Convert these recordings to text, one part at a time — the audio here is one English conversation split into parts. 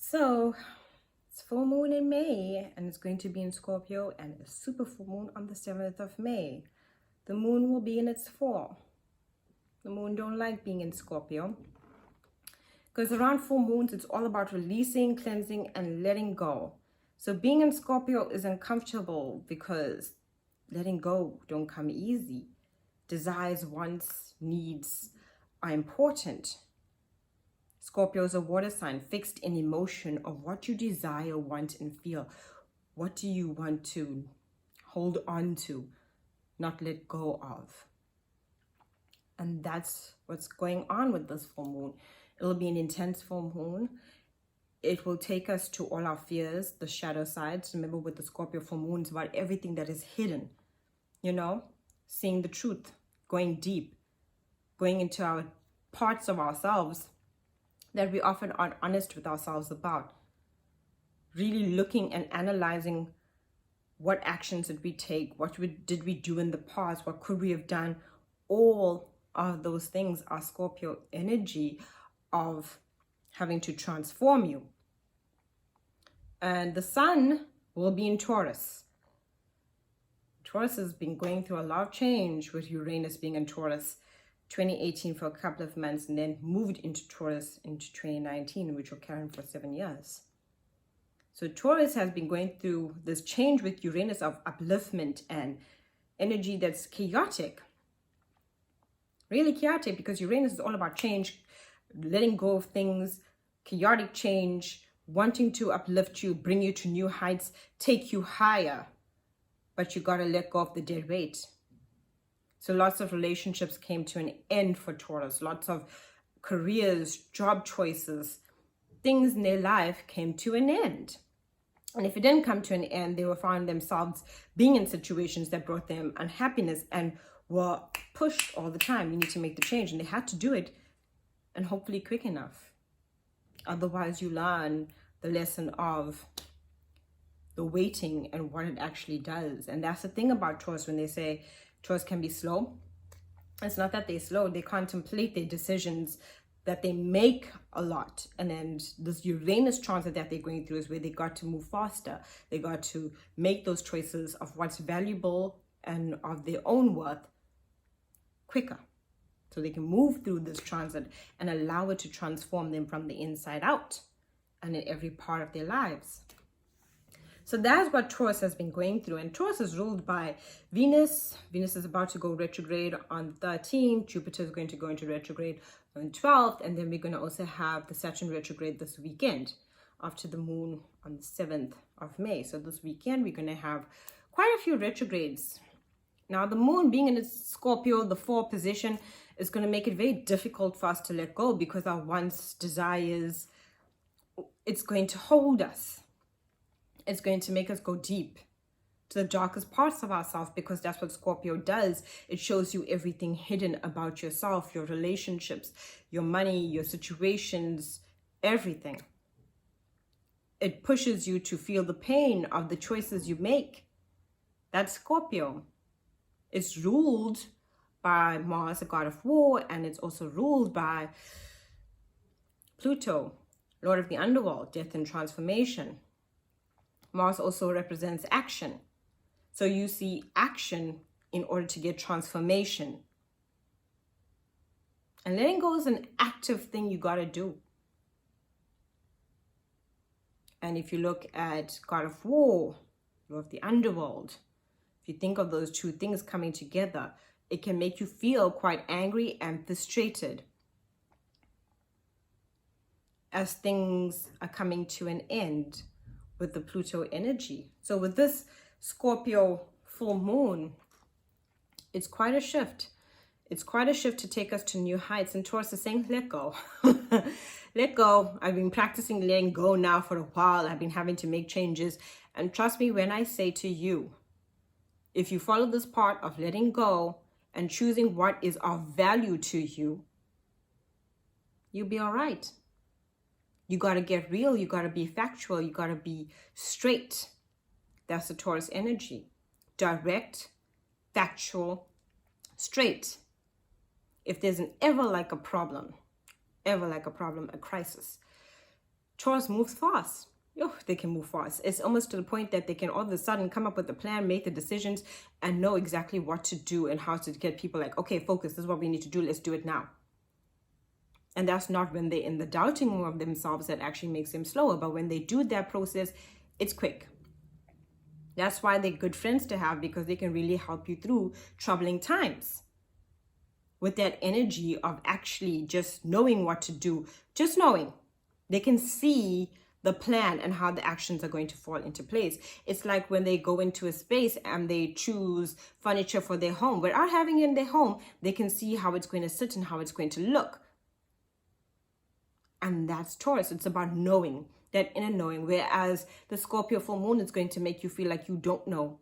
So it's full moon in May, and it's going to be in Scorpio, and a super full moon on the 7th of May. The moon will be in its fall. The moon don't like being in Scorpio, because around full moons it's all about releasing, cleansing, and letting go. So being in Scorpio is uncomfortable because letting go don't come easy. Desires, wants, needs are important. Scorpio is a water sign, fixed in emotion of what you desire, want, and feel. What do you want to hold on to, not let go of? And that's what's going on with this full moon. It'll be an intense full moon. It will take us to all our fears, the shadow sides. Remember, with the Scorpio full moon, it's about everything that is hidden. Seeing the truth, going deep, going into our parts of ourselves that we often aren't honest with ourselves about. Really looking and analyzing what actions did we take, did we do in the past, what could we have done. All of those things are Scorpio energy of having to transform you. And the sun will be in Taurus. Taurus has been going through a lot of change with Uranus being in Taurus 2018 for a couple of months, and then moved into Taurus into 2019, which will carry on for 7 years. So Taurus has been going through this change with Uranus of upliftment and energy that's chaotic. Really chaotic, because Uranus is all about change, letting go of things, chaotic change, wanting to uplift you, bring you to new heights, take you higher. But you got to let go of the dead weight. So lots of relationships came to an end for Taurus. Lots of careers, job choices, things in their life came to an end. And if it didn't come to an end, they will find themselves being in situations that brought them unhappiness and were pushed all the time. You need to make the change. And they had to do it, and hopefully quick enough. Otherwise, you learn the lesson of the waiting and what it actually does. And that's the thing about Taurus when they say Taurus can be slow. It's not that they're slow. They contemplate their decisions, that they make a lot. And then this Uranus transit that they're going through is where they got to move faster. They got to make those choices of what's valuable and of their own worth quicker. So they can move through this transit and allow it to transform them from the inside out and in every part of their lives. So that's what Taurus has been going through. And Taurus is ruled by Venus. Venus is about to go retrograde on the 13th. Jupiter is going to go into retrograde on the 12th. And then we're going to also have the Saturn retrograde this weekend after the moon on the 7th of May. So this weekend, we're going to have quite a few retrogrades. Now, the moon being in its Scorpio, the 4th position, is going to make it very difficult for us to let go, because our wants, desires, it's going to hold us. It's going to make us go deep to the darkest parts of ourselves, because that's what Scorpio does. It shows you everything hidden about yourself, your relationships, your money, your situations, everything. It pushes you to feel the pain of the choices you make. That's Scorpio. It's ruled by Mars, the god of war, and it's also ruled by Pluto, lord of the underworld, death and transformation. Mars also represents action. So you see action in order to get transformation. And letting go is an active thing you got to do. And if you look at God of War, Lord of the Underworld, if you think of those two things coming together, it can make you feel quite angry and frustrated as things are coming to an end with the Pluto energy. So with this Scorpio full moon, it's quite a shift. It's quite a shift to take us to new heights. And Taurus is saying, let go. Let go. I've been practicing letting go now for a while. I've been having to make changes. And trust me when I say to you, if you follow this part of letting go and choosing what is of value to you, you'll be all right. You got to get real. You got to be factual. You got to be straight. That's the Taurus energy. Direct, factual, straight. If there's a problem, a crisis, Taurus moves fast. They can move fast. It's almost to the point that they can all of a sudden come up with a plan, make the decisions, and know exactly what to do and how to get people like, okay, focus, this is what we need to do. Let's do it now. And that's not when they're in the doubting of themselves that actually makes them slower. But when they do that process, it's quick. That's why they're good friends to have, because they can really help you through troubling times. With that energy of actually just knowing what to do, just knowing. They can see the plan and how the actions are going to fall into place. It's like when they go into a space and they choose furniture for their home. Without having it in their home, they can see how it's going to sit and how it's going to look. And that's Taurus. It's about knowing, that inner knowing. Whereas the Scorpio full moon is going to make you feel like you don't know,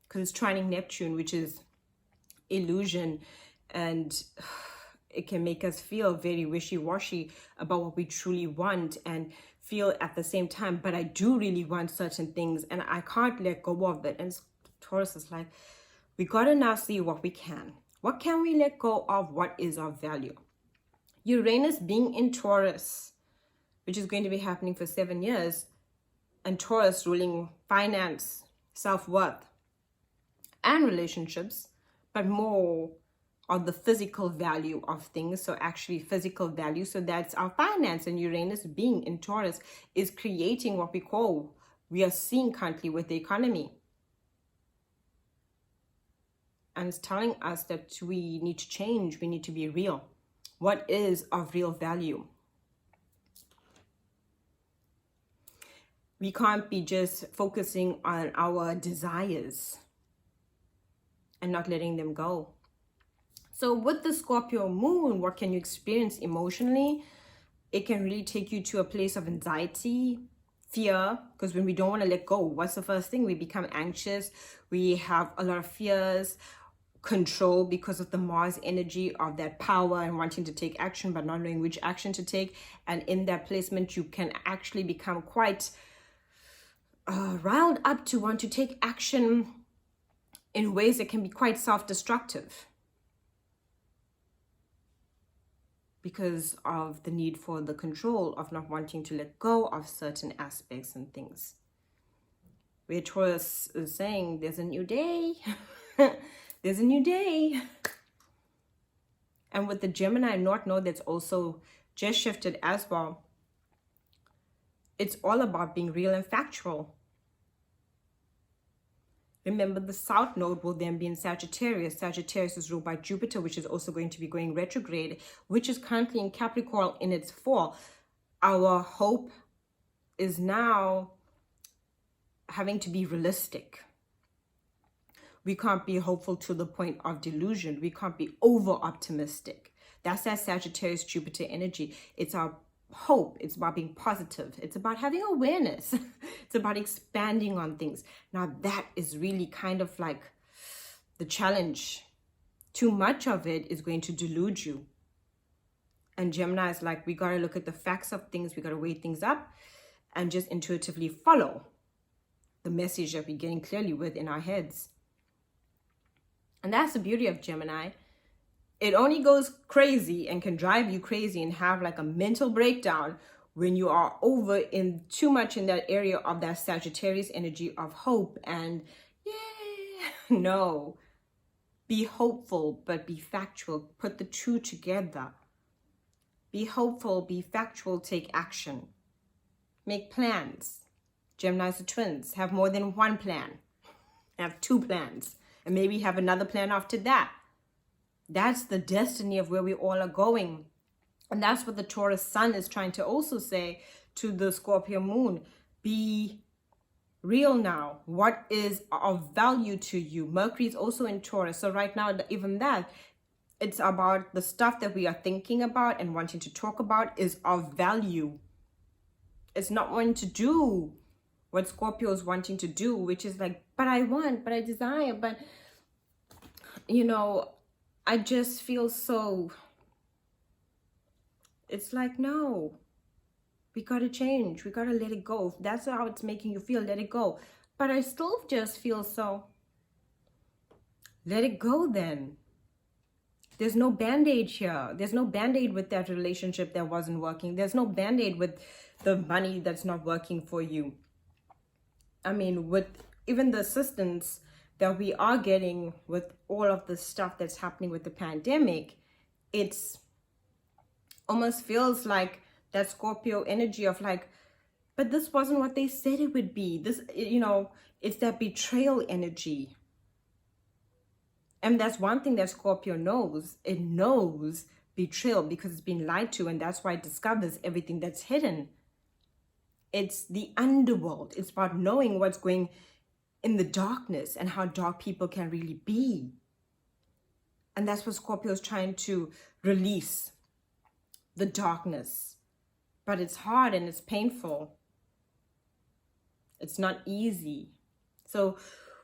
because it's trining Neptune, which is illusion, and it can make us feel very wishy-washy about what we truly want, and feel at the same time, but I do really want certain things and I can't let go of it. And Taurus is like, we gotta now see what we can. What can we let go of? What is of value? Uranus being in Taurus, which is going to be happening for 7 years, and Taurus ruling finance, self-worth, and relationships, but more of the physical value of things. So actually physical value. So that's our finance. And Uranus being in Taurus is creating what we are seeing currently with the economy. And it's telling us that we need to change. We need to be real. What is of real value? We can't be just focusing on our desires and not letting them go. So with the Scorpio moon, what can you experience emotionally? It can really take you to a place of anxiety, fear, because when we don't want to let go, what's the first thing? We become anxious. We have a lot of fears, control, because of the Mars energy of that power and wanting to take action, but not knowing which action to take. And in that placement, you can actually become quite riled up to want to take action in ways that can be quite self-destructive, because of the need for the control, of not wanting to let go of certain aspects and things. Where Taurus is saying, there's a new day. There's a new day. And with the Gemini North Node that's also just shifted as well, it's all about being real and factual. Remember, the South Node will then be in Sagittarius. Sagittarius is ruled by Jupiter, which is also going to be going retrograde, which is currently in Capricorn in its fall. Our hope is now having to be realistic. We can't be hopeful to the point of delusion. We can't be over-optimistic. That's that Sagittarius Jupiter energy. It's our hope. It's about being positive. It's about having awareness. It's about expanding on things. Now that is really kind of like the challenge. Too much of it is going to delude you. And Gemini is like, we got to look at the facts of things. We got to weigh things up and just intuitively follow the message that we're getting clearly within our heads. And that's the beauty of Gemini. It only goes crazy and can drive you crazy and have like a mental breakdown when you are over in too much in that area of that Sagittarius energy of hope and no. Be hopeful, but be factual. Put the two together. Be hopeful, be factual, take action. Make plans. Geminis are twins. Have more than one plan. Have 2 plans. And maybe have another plan after that. That's the destiny of where we all are going. And that's what the Taurus sun is trying to also say to the Scorpio moon. Be real now. What is of value to you? Mercury is also in Taurus. So right now, even that, it's about the stuff that we are thinking about and wanting to talk about is of value. It's not wanting to do what Scorpio is wanting to do, which is like, but I want, but I desire, but, you know, I just feel so, it's like, no, we got to change. We got to let it go. If that's how it's making you feel, let it go. But I still just feel so, let it go then. There's no band-aid here. There's no band-aid with that relationship that wasn't working. There's no band-aid with the money that's not working for you. I mean, with even the assistance that we are getting with all of the stuff that's happening with the pandemic, it's almost feels like that Scorpio energy of like, but this wasn't what they said it would be. This, you know, it's that betrayal energy. And that's one thing that Scorpio knows. It knows betrayal because it's been lied to, and that's why it discovers everything that's hidden. It's the underworld. It's about knowing what's going in the darkness and how dark people can really be. And that's what Scorpio is trying to release, the darkness. But it's hard and it's painful. It's not easy. So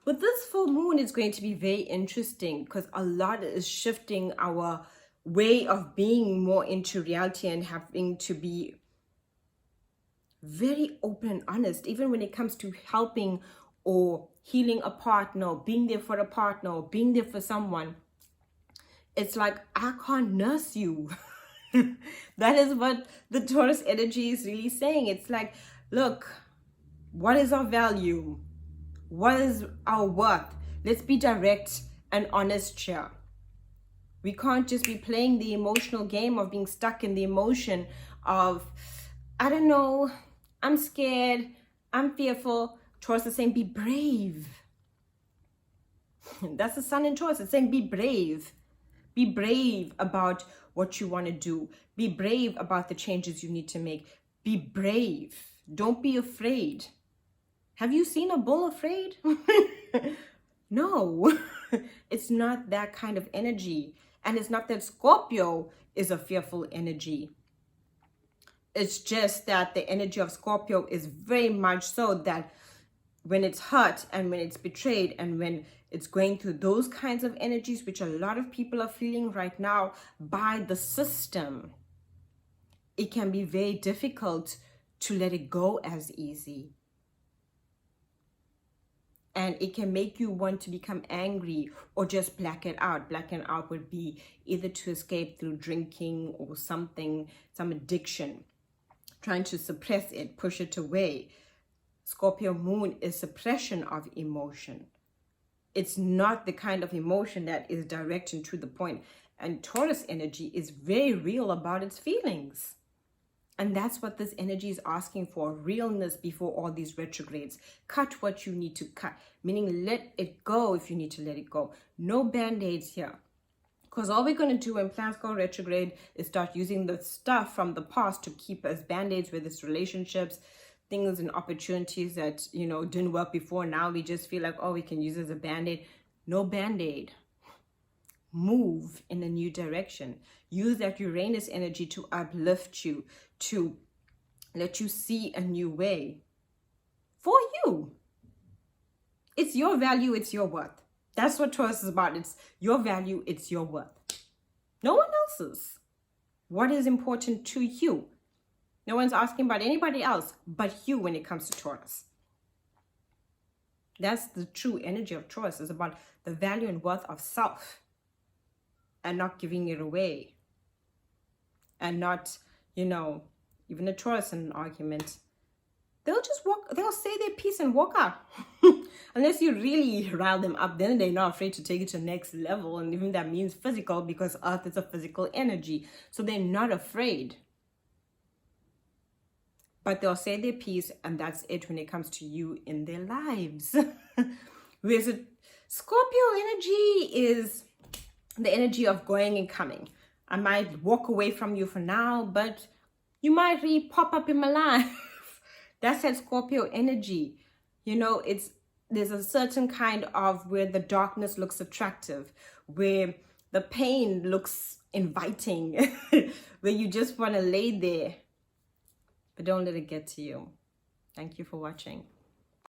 with this full moon, it's going to be very interesting because a lot is shifting our way of being more into reality and having to be very open and honest, even when it comes to helping or healing a partner, or being there for a partner, or being there for someone. It's like, I can't nurse you. That is what the Taurus energy is really saying. It's like, look, what is our value? What is our worth? Let's be direct and honest here. We can't just be playing the emotional game of being stuck in the emotion of, I don't know, I'm scared, I'm fearful. Taurus is saying, be brave. That's the sun in Taurus. It's saying, be brave. Be brave about what you want to do. Be brave about the changes you need to make. Be brave. Don't be afraid. Have you seen a bull afraid? No, it's not that kind of energy. And it's not that Scorpio is a fearful energy. It's just that the energy of Scorpio is very much so that when it's hurt and when it's betrayed and when it's going through those kinds of energies, which a lot of people are feeling right now by the system, it can be very difficult to let it go as easy. And it can make you want to become angry or just black it out. Blacking out would be either to escape through drinking or something, some addiction, trying to suppress it, push it away. Scorpio moon is suppression of emotion. It's not the kind of emotion that is direct and to the point. And Taurus energy is very real about its feelings. And that's what this energy is asking for, realness before all these retrogrades. Cut what you need to cut, meaning let it go if you need to let it go. No band-aids here. Because all we're going to do when plans go retrograde is start using the stuff from the past to keep as band-aids with its relationships, things and opportunities that, you know, didn't work before. Now we just feel like, oh, we can use it as a band-aid. No band-aid. Move in a new direction. Use that Uranus energy to uplift you, to let you see a new way for you. It's your value, it's your worth. That's what Taurus is about. It's your value, it's your worth. No one else's. What is important to you? No one's asking about anybody else but you when it comes to Taurus. That's the true energy of Taurus. It's about the value and worth of self and not giving it away. And not, you know, even a Taurus in an argument, they'll just walk, they'll say their piece and walk out. Unless you really rile them up, then they're not afraid to take it to the next level. And even that means physical, because Earth is a physical energy. So they're not afraid. But they'll say their piece, and that's it when it comes to you in their lives. Whereas Scorpio energy is the energy of going and coming. I might walk away from you for now, but you might pop up in my life. That's that Scorpio energy. You know, there's a certain kind of where the darkness looks attractive, where the pain looks inviting, where you just want to lay there, but don't let it get to you. Thank you for watching.